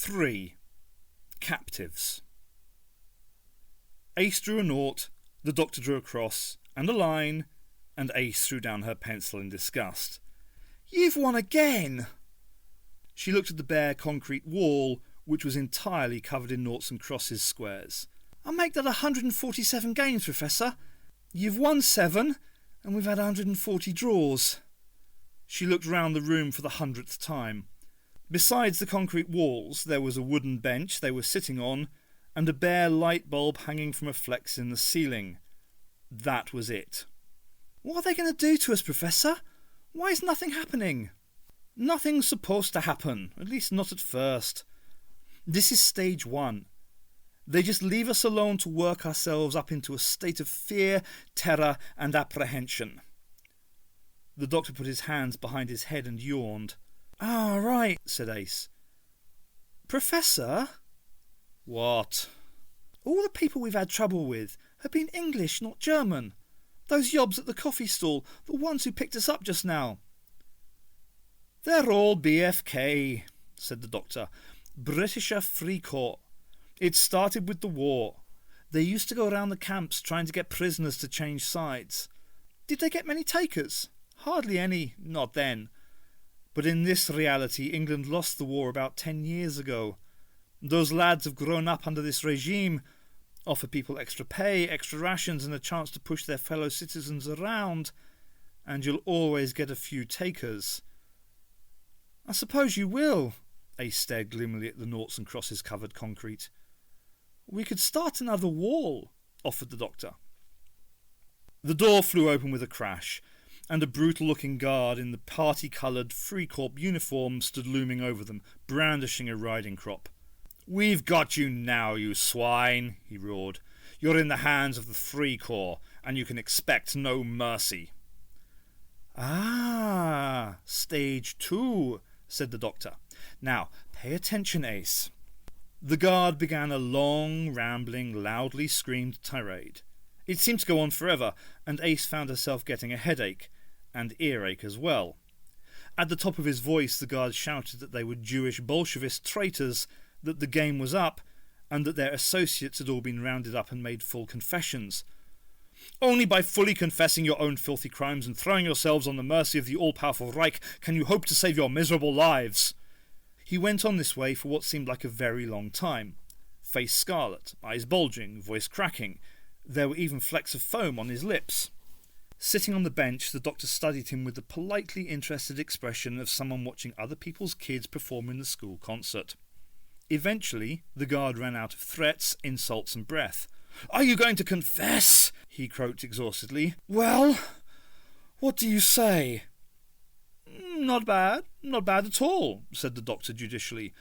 3. Captives. Ace drew a nought, the doctor drew a cross and a line, and Ace threw down her pencil in disgust. "You've won again!" She looked at the bare concrete wall, which was entirely covered in noughts and crosses squares. "I make that 147 games, Professor. You've won 7, and we've had 140 draws." She looked round the room for the 100th time. Besides the concrete walls, there was a wooden bench they were sitting on, and a bare light bulb hanging from a flex in the ceiling. That was it. "What are they going to do to us, Professor? Why is nothing happening?" "Nothing's supposed to happen, at least not at first. This is stage 1. They just leave us alone to work ourselves up into a state of fear, terror and apprehension." The doctor put his hands behind his head and yawned. "Ah, right," said Ace. "Professor?" "What?" "All the people we've had trouble with have been English, not German. Those yobs at the coffee stall, the ones who picked us up just now." "They're all BFK," said the doctor. "Britisher Free Corps. It started with the war. They used to go around the camps trying to get prisoners to change sides. Did they get many takers? Hardly any, not then. But in this reality, England lost the war about 10 years ago. Those lads have grown up under this regime, offer people extra pay, extra rations and a chance to push their fellow citizens around, and you'll always get a few takers." "I suppose you will." Ace stared gloomily at the noughts and crosses covered concrete. "We could start another wall," offered the doctor. The door flew open with a crash, and a brutal-looking guard in the party-coloured Free Corps uniform stood looming over them, brandishing a riding crop. "We've got you now, you swine," he roared. "You're in the hands of the Free Corps, and you can expect no mercy." "Ah, stage 2, said the doctor. "Now, pay attention, Ace." The guard began a long, rambling, loudly screamed tirade. It seemed to go on forever, and Ace found herself getting a headache, and earache as well. At the top of his voice the guard shouted that they were Jewish Bolshevist traitors, that the game was up, and that their associates had all been rounded up and made full confessions. "Only by fully confessing your own filthy crimes and throwing yourselves on the mercy of the all-powerful Reich can you hope to save your miserable lives." He went on this way for what seemed like a very long time. Face scarlet, eyes bulging, voice cracking. There were even flecks of foam on his lips. Sitting on the bench, the doctor studied him with the politely interested expression of someone watching other people's kids perform in the school concert. Eventually, the guard ran out of threats, insults and breath. "Are you going to confess?" he croaked exhaustedly. "Well, what do you say?" Not bad at all," said the doctor judicially.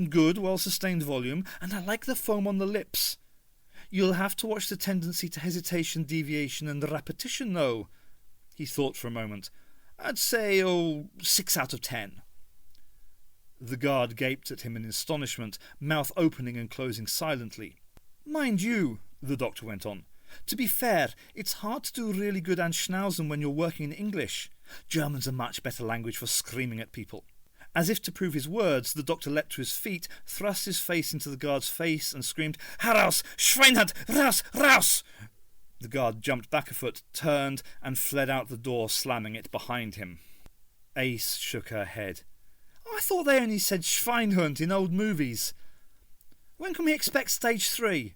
"Good, well-sustained volume, and I like the foam on the lips. You'll have to watch the tendency to hesitation, deviation and repetition, though." He thought for a moment. "I'd say, 6 out of 10. The guard gaped at him in astonishment, mouth opening and closing silently. "Mind you," the doctor went on, "to be fair, it's hard to do really good Anschnauzen when you're working in English. German's a much better language for screaming at people." As if to prove his words, the doctor leapt to his feet, thrust his face into the guard's face and screamed, "Heraus! Schweinhund! Raus! Raus!" The guard jumped back a foot, turned and fled out the door, slamming it behind him. Ace shook her head. "I thought they only said Schweinhund in old movies. When can we expect stage 3?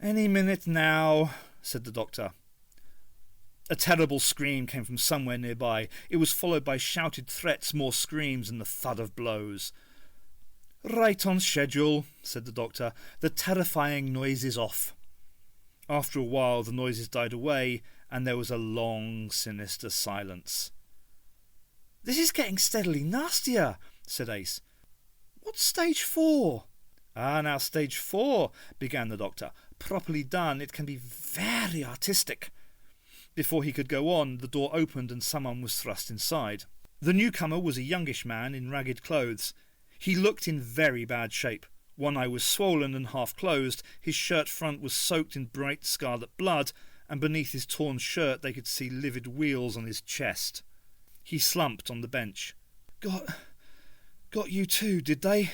"Any minute now," said the doctor. A terrible scream came from somewhere nearby. It was followed by shouted threats, more screams, and the thud of blows. "Right on schedule," said the doctor. "The terrifying noise is off." After a while the noises died away, and there was a long, sinister silence. "This is getting steadily nastier," said Ace. "What's stage 4? Now stage 4, began the doctor. "Properly done, it can be very artistic." Before he could go on, the door opened and someone was thrust inside. The newcomer was a youngish man in ragged clothes. He looked in very bad shape. One eye was swollen and half closed, his shirt front was soaked in bright scarlet blood, and beneath his torn shirt they could see livid wheals on his chest. He slumped on the bench. Got you too, did they?"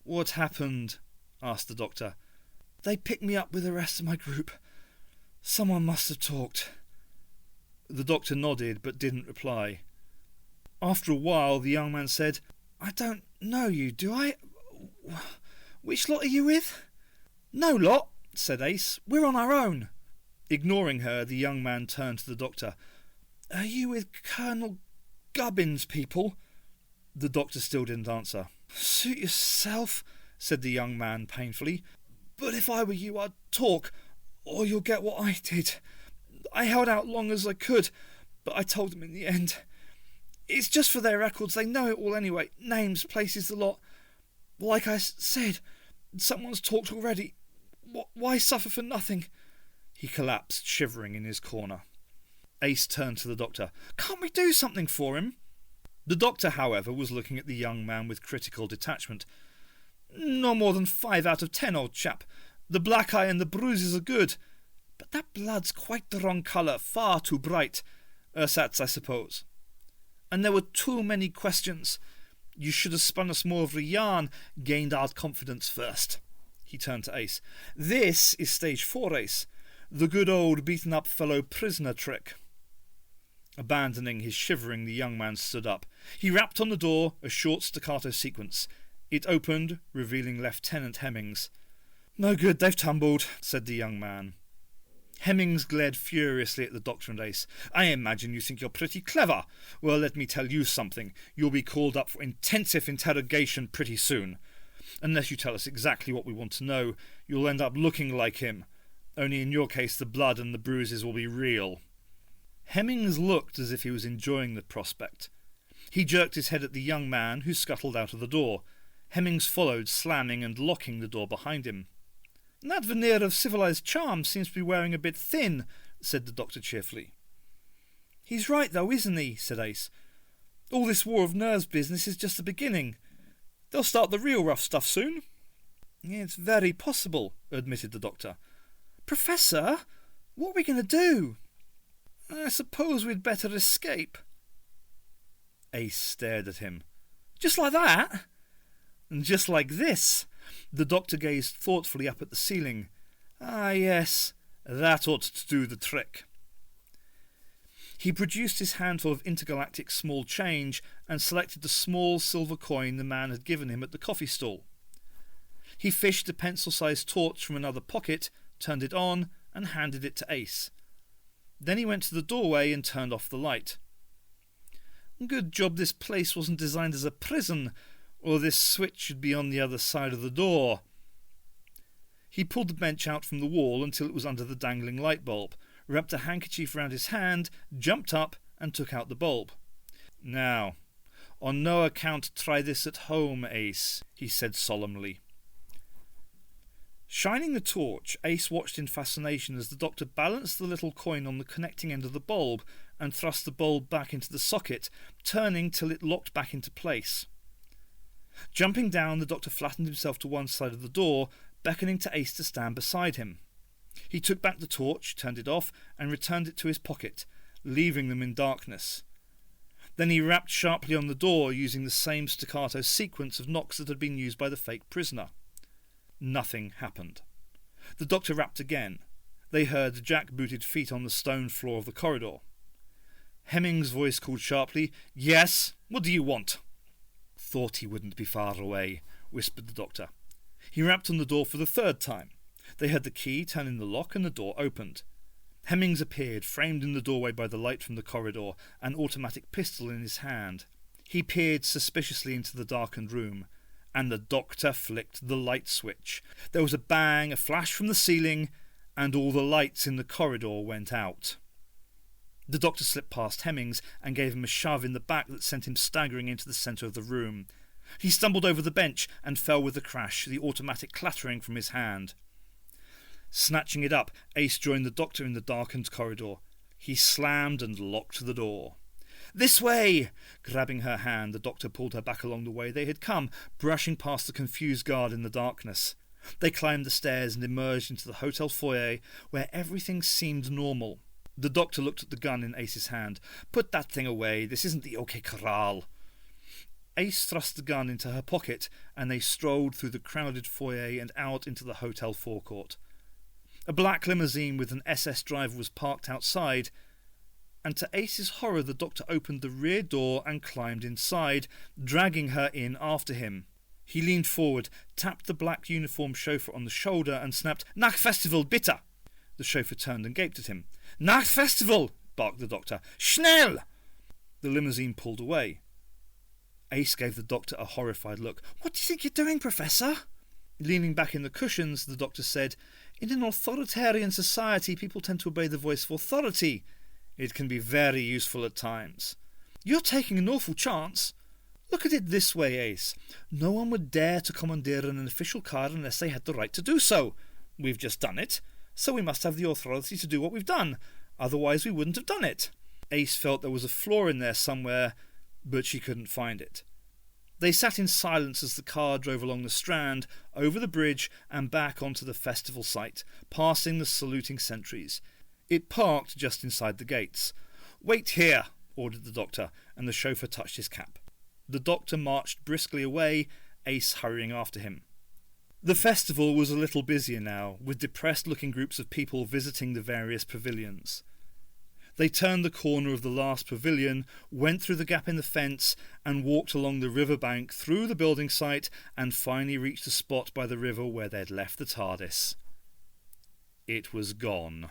What happened? Asked the doctor. They picked me up with the rest of my group. Someone must have talked. The doctor nodded but didn't reply. After a while the young man said, I don't know you, do I? Which lot are you with? No lot, said Ace. We're on our own. Ignoring her, the young man turned to the doctor. Are you with Colonel Gubbins' people? The doctor still didn't answer. Suit yourself, said the young man painfully. But if I were you, I'd talk, or you'll get what I did. I held out long as I could, but I told them in the end. It's just for their records, they know it all anyway. Names, places, the lot. Like I said, someone's talked already. Why suffer for nothing? He collapsed, shivering in his corner. Ace turned to the doctor. Can't we do something for him? The doctor, however, was looking at the young man with critical detachment. No more than 5 out of 10, old chap. The black eye and the bruises are good. But that blood's quite the wrong colour, far too bright. Ersatz, I suppose. And there were too many questions. You should have spun us more of a yarn, gained our confidence first. He turned to Ace. This is stage 4, Ace. The good old beaten-up fellow prisoner trick. Abandoning his shivering, the young man stood up. He rapped on the door, a short staccato sequence. It opened, revealing Lieutenant Hemmings. No good, they've tumbled, said the young man. Hemmings glared furiously at the doctor and Ace. I imagine you think you're pretty clever. Well, let me tell you something. You'll be called up for intensive interrogation pretty soon. Unless you tell us exactly what we want to know, you'll end up looking like him. Only in your case the blood and the bruises will be real. Hemmings looked as if he was enjoying the prospect. He jerked his head at the young man, who scuttled out of the door. Hemmings followed, slamming and locking the door behind him. That veneer of civilised charm seems to be wearing a bit thin, said the doctor cheerfully. He's right, though, isn't he? Said Ace. All this war of nerves business is just the beginning. They'll start the real rough stuff soon. It's very possible, admitted the doctor. Professor, what are we going to do? I suppose we'd better escape. Ace stared at him. Just like that? And just like this. The doctor gazed thoughtfully up at the ceiling. Ah, yes, that ought to do the trick. He produced his handful of intergalactic small change and selected the small silver coin the man had given him at the coffee stall. He fished a pencil-sized torch from another pocket, turned it on, and handed it to Ace. Then he went to the doorway and turned off the light. Good job this place wasn't designed as a prison, or this switch should be on the other side of the door. He pulled the bench out from the wall until it was under the dangling light bulb, wrapped a handkerchief round his hand, jumped up and took out the bulb. Now, on no account try this at home, Ace, he said solemnly. Shining the torch, Ace watched in fascination as the doctor balanced the little coin on the connecting end of the bulb and thrust the bulb back into the socket, turning till it locked back into place. Jumping down, the doctor flattened himself to one side of the door, beckoning to Ace to stand beside him. He took back the torch, turned it off, and returned it to his pocket, leaving them in darkness. Then he rapped sharply on the door, using the same staccato sequence of knocks that had been used by the fake prisoner. Nothing happened. The doctor rapped again. They heard jack-booted feet on the stone floor of the corridor. Hemmings' voice called sharply, Yes, what do you want? Thought he wouldn't be far away, whispered the doctor. He rapped on the door for the third time. They heard the key turn in the lock and the door opened. Hemmings appeared, framed in the doorway by the light from the corridor, an automatic pistol in his hand. He peered suspiciously into the darkened room, and the doctor flicked the light switch. There was a bang, a flash from the ceiling, and all the lights in the corridor went out. The doctor slipped past Hemmings and gave him a shove in the back that sent him staggering into the centre of the room. He stumbled over the bench and fell with a crash, the automatic clattering from his hand. Snatching it up, Ace joined the doctor in the darkened corridor. He slammed and locked the door. This way! Grabbing her hand, the doctor pulled her back along the way they had come, brushing past the confused guard in the darkness. They climbed the stairs and emerged into the hotel foyer, where everything seemed normal. The doctor looked at the gun in Ace's hand. Put that thing away. This isn't the OK Corral. Ace thrust the gun into her pocket, and they strolled through the crowded foyer and out into the hotel forecourt. A black limousine with an SS driver was parked outside, and to Ace's horror the doctor opened the rear door and climbed inside, dragging her in after him. He leaned forward, tapped the black uniformed chauffeur on the shoulder and snapped, "Nachtfestival, bitte!" The chauffeur turned and gaped at him. "Nachtfestival!" barked the doctor. "Schnell!" The limousine pulled away. Ace gave the doctor a horrified look. "What do you think you're doing, Professor?" Leaning back in the cushions, the doctor said, "In an authoritarian society, people tend to obey the voice of authority. It can be very useful at times. You're taking an awful chance. Look at it this way, Ace. No one would dare to commandeer an official car unless they had the right to do so. We've just done it, so we must have the authority to do what we've done. Otherwise we wouldn't have done it." Ace felt there was a flaw in there somewhere, but she couldn't find it. They sat in silence as the car drove along the Strand, over the bridge and back onto the festival site, passing the saluting sentries. It parked just inside the gates. "Wait here," ordered the doctor, and the chauffeur touched his cap. The doctor marched briskly away, Ace hurrying after him. The festival was a little busier now, with depressed-looking groups of people visiting the various pavilions. They turned the corner of the last pavilion, went through the gap in the fence, and walked along the river bank through the building site, and finally reached the spot by the river where they'd left the TARDIS. It was gone.